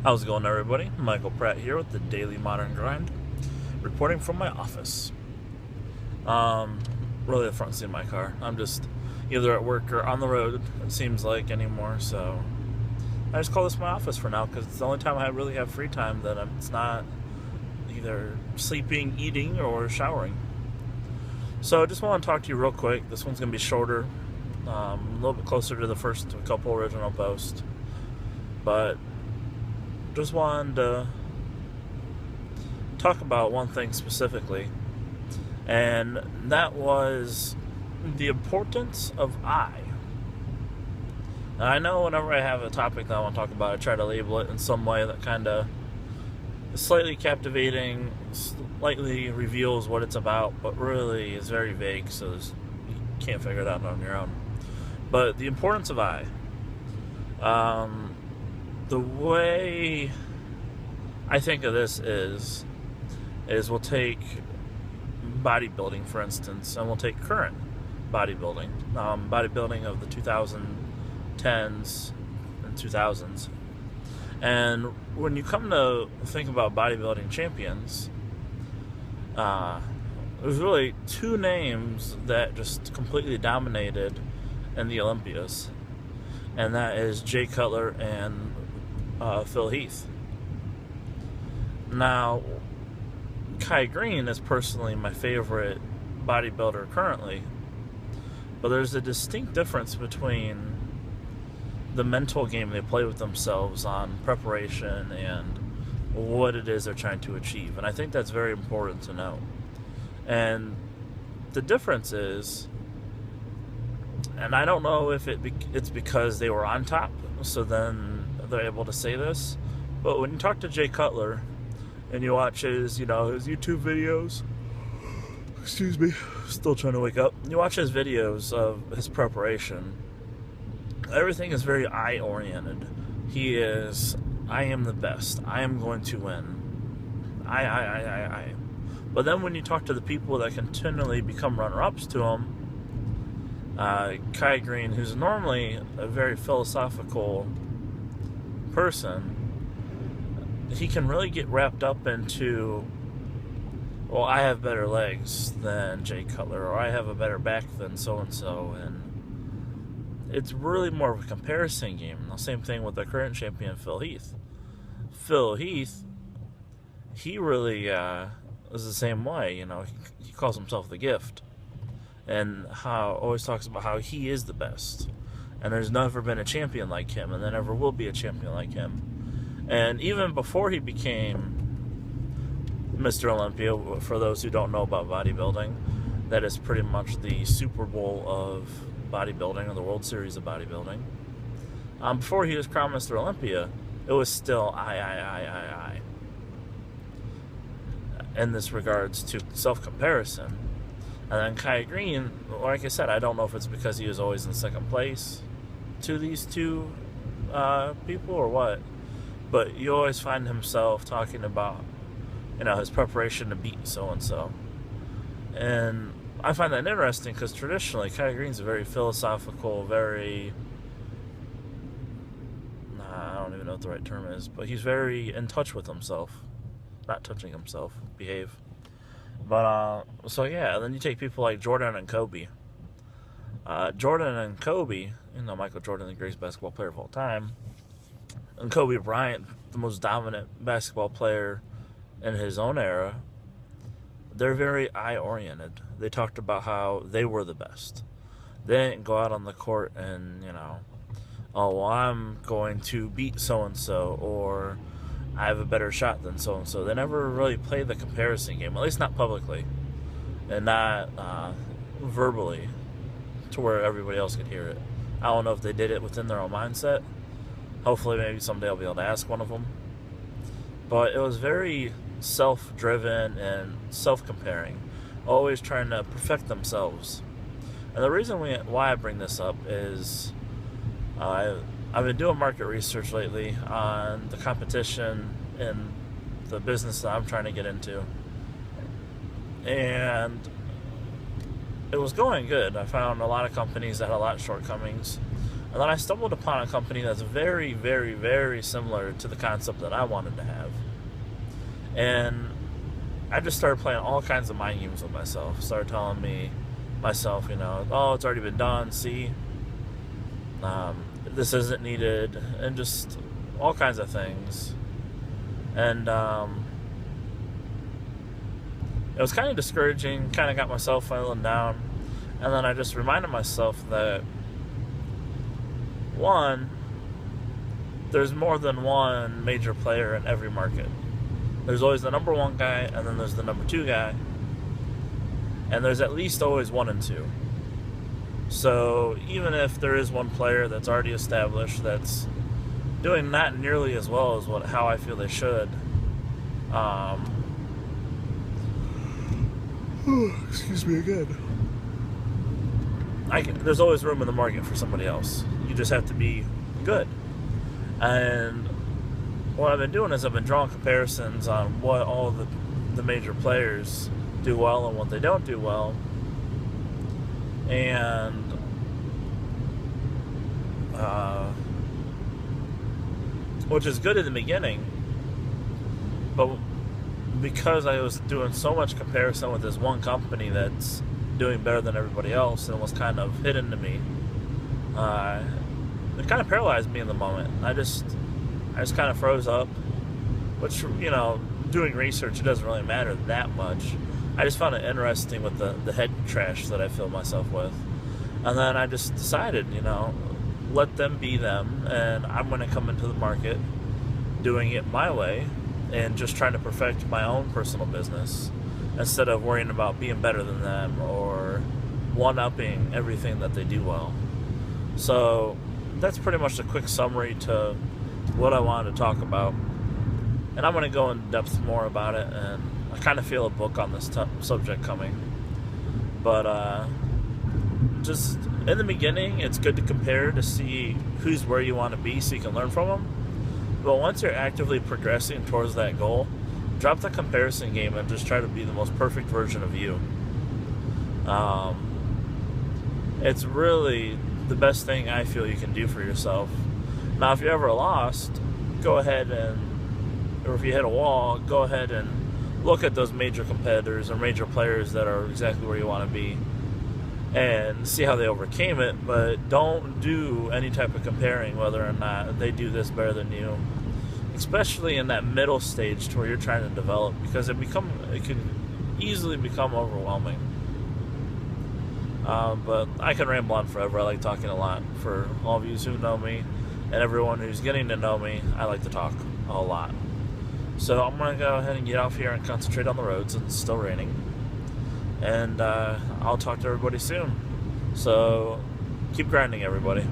How's it going, everybody? Michael Pratt here with the Daily Modern Grind, reporting from my office. Um, really the front seat of my car. I'm just either at work or on the road, it seems like, anymore, so I just call this my office for now because it's the only time I really have free time that it's not either sleeping, eating, or showering. So I just want to talk to you real quick. This one's going to be shorter, a little bit closer to the first couple original posts, but just wanted to talk about one thing specifically, and that was the importance of I. Now, I know whenever I have a topic that I want to talk about, I try to label it in some way that kind of is slightly captivating, slightly reveals what it's about, but really is very vague, so you can't figure it out on your own. But the importance of I. The way I think of this is we'll take bodybuilding, for instance, and we'll take current bodybuilding, bodybuilding of the 2010s and 2000s. And when you come to think about bodybuilding champions, there's really two names that just completely dominated in the Olympias, and that is Jay Cutler and Phil Heath. Now, Kai Green is personally my favorite bodybuilder currently, but there's a distinct difference between the mental game they play with themselves on preparation and what it is they're trying to achieve, and I think that's very important to know. And the difference is, and I don't know if it's because they were on top, so then they're able to say this, but when you talk to Jay Cutler and you watch his YouTube videos, excuse me, still trying to wake up, you watch his videos of his preparation, everything is very I-oriented. He is, I am the best, I am going to win, I. But then when you talk to the people that continually become runner-ups to him, Kai Green, who's normally a very philosophical person, he can really get wrapped up into, well, I have better legs than Jay Cutler, or I have a better back than so-and-so, and it's really more of a comparison game. The same thing with the current champion, Phil Heath. Phil Heath, he really is the same way, he calls himself the gift, and always talks about how he is the best, and there's never been a champion like him, and there never will be a champion like him. And even before he became Mr. Olympia, for those who don't know about bodybuilding, that is pretty much the Super Bowl of bodybuilding, or the World Series of bodybuilding. Before he was crowned Mr. Olympia, it was still I. In this regards to self-comparison. And then Kai Green, like I said, I don't know if it's because he was always in second place to these two people or what, but you always find himself talking about, his preparation to beat so-and-so. And I find that interesting because traditionally Kai Green's a very philosophical, I don't even know what the right term is, but he's very in touch with himself. Not touching himself, behave. But, so yeah, then you take people like Jordan and Kobe. Jordan and Kobe, Michael Jordan, the greatest basketball player of all time, and Kobe Bryant, the most dominant basketball player in his own era, they're very I-oriented. They talked about how they were the best. They didn't go out on the court and, oh, well, I'm going to beat so-and-so, or I have a better shot than so-and-so. They never really played the comparison game, at least not publicly, and not verbally, to where everybody else could hear it. I don't know if they did it within their own mindset. Hopefully, maybe someday I'll be able to ask one of them. But it was very self-driven and self-comparing, always trying to perfect themselves. And the reason why I bring this up is I've been doing market research lately on the competition in the business that I'm trying to get into. And it was going good. I found a lot of companies that had a lot of shortcomings. And then I stumbled upon a company that's very, very, very similar to the concept that I wanted to have. And I just started playing all kinds of mind games with myself. Started telling myself, oh, it's already been done, see? This isn't needed, and just all kinds of things. And it was kind of discouraging, kind of got myself feeling down. And then I just reminded myself that, one, there's more than one major player in every market. There's always the number one guy, and then there's the number two guy. And there's at least always one and two. So even if there is one player that's already established that's doing not nearly as well as how I feel they should, excuse me again. There's always room in the market for somebody else. You just have to be good. And what I've been doing is I've been drawing comparisons on what all the major players do well and what they don't do well. And which is good in the beginning, but because I was doing so much comparison with this one company that's doing better than everybody else and was kind of hidden to me, it kind of paralyzed me in the moment. I just kind of froze up, which, doing research, it doesn't really matter that much. I just found it interesting with the head trash that I filled myself with. And then I just decided, let them be them, and I'm going to come into the market doing it my way and just trying to perfect my own personal business instead of worrying about being better than them or one-upping everything that they do well. So that's pretty much a quick summary to what I wanted to talk about. And I'm going to go in depth more about it, and I kind of feel a book on this subject coming. But just in the beginning, it's good to compare to see who's where you want to be so you can learn from them. But once you're actively progressing towards that goal, drop the comparison game and just try to be the most perfect version of you. It's really the best thing I feel you can do for yourself. Now, if you're ever lost, go ahead or if you hit a wall, go ahead and look at those major competitors or major players that are exactly where you want to be and see how they overcame it, but don't do any type of comparing whether or not they do this better than you, especially in that middle stage to where you're trying to develop, because it can easily become overwhelming. But I can ramble on forever. I like talking a lot. For all of you who know me and everyone who's getting to know me, I like to talk a whole lot. So I'm going to go ahead and get off here and concentrate on the roads. It's still raining. And I'll talk to everybody soon. So keep grinding, everybody.